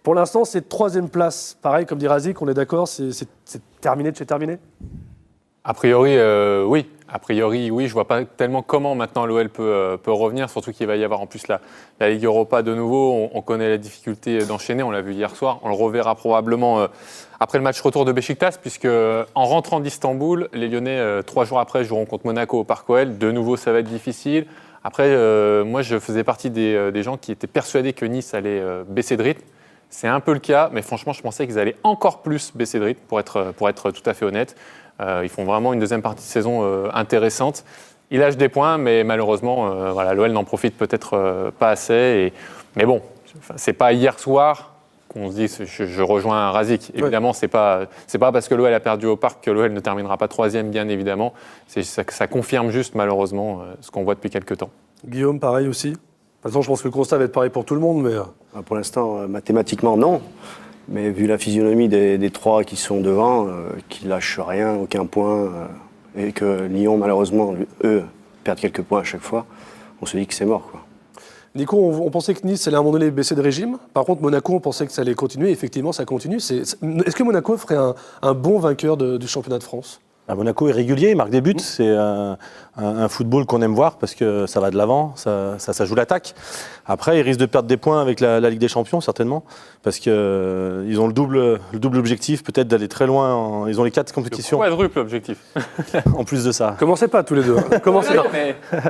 Pour l'instant, c'est 3e place. Pareil, comme dit Razik, on est d'accord, c'est terminé de chez terminé. A priori, oui. A priori, oui. Je vois pas tellement comment maintenant l'OL peut revenir, surtout qu'il va y avoir en plus la Ligue Europa de nouveau. On connaît la difficulté d'enchaîner, on l'a vu hier soir. On le reverra probablement après le match retour de Beşiktaş, puisque en rentrant d'Istanbul, les Lyonnais, 3 jours après, joueront contre Monaco au Parc OL. De nouveau, ça va être difficile. Après, moi, je faisais partie des gens qui étaient persuadés que Nice allait baisser de rythme. C'est un peu le cas, mais franchement, je pensais qu'ils allaient encore plus baisser de rythme, pour être tout à fait honnête. Ils font vraiment une deuxième partie de saison intéressante. Ils lâchent des points, mais malheureusement, l'OL n'en profite peut-être pas assez. Mais bon, c'est pas hier soir qu'on se dit, je rejoins Razik. Évidemment, c'est pas parce que l'OL a perdu au Parc que l'OL ne terminera pas 3e, bien évidemment. Ça confirme juste, malheureusement, ce qu'on voit depuis quelques temps. Guillaume, pareil aussi. De toute façon, je pense que le constat va être pareil pour tout le monde, mais... Pour l'instant, mathématiquement, non. Mais vu la physionomie des 3 qui sont devant, qui lâchent rien, aucun point, et que Lyon, malheureusement, eux, perdent quelques points à chaque fois, on se dit que c'est mort, quoi. Nico, on pensait que Nice allait à un moment donné baisser de régime. Par contre, Monaco, on pensait que ça allait continuer. Effectivement, ça continue. Est-ce que Monaco ferait un bon vainqueur du championnat de France ? Monaco est régulier, il marque des buts. C'est un football qu'on aime voir parce que ça va de l'avant, ça joue l'attaque. Après, ils risquent de perdre des points avec la Ligue des Champions, certainement, parce qu'ils ont le double objectif, peut-être d'aller très loin. Ils ont les 4 compétitions. Le quadruple objectif. En plus de ça. Commencez pas tous les deux. Commencez pas.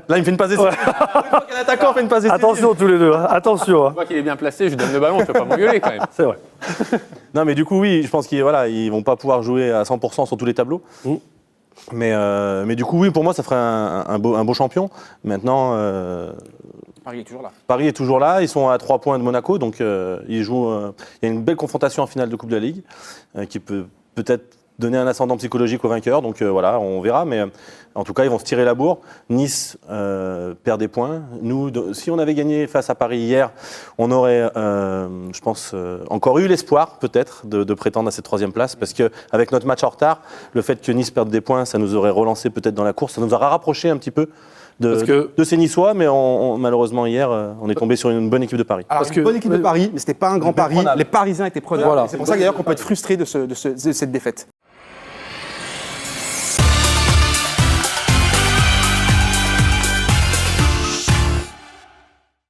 Là, il me fait une passe décisive. Un attaquant fait une passe décisive. Attention tous les deux. Attention. Je vois qu'il est bien placé, je lui donne le ballon, je ne peux pas m'engueuler quand même. C'est vrai. Non, mais du coup, oui, je pense qu'ils ne vont pas pouvoir jouer à 100% sur tous les tableaux. Mais du coup, oui, pour moi, ça ferait un beau champion. Maintenant, Paris est toujours là. Paris est toujours là. Ils sont à 3 points de Monaco. Donc, ils jouent. Il y a une belle confrontation en finale de Coupe de la Ligue qui peut peut-être donner un ascendant psychologique aux vainqueurs. Donc, voilà, on verra. Mais en tout cas, ils vont se tirer la bourre. Nice perd des points. Nous, si on avait gagné face à Paris hier, on aurait, je pense, encore eu l'espoir, peut-être, de prétendre à cette 3e place. Parce qu'avec notre match en retard, le fait que Nice perde des points, ça nous aurait relancé peut-être dans la course. Ça nous aurait rapproché un petit peu de ces Niçois. Mais malheureusement, hier, on est tombé sur une bonne équipe de Paris. Alors, une bonne équipe de Paris, mais ce n'était pas un grand Paris. Les Parisiens étaient preneurs. Voilà. C'est pour ça d'ailleurs qu'on peut être frustré de cette défaite.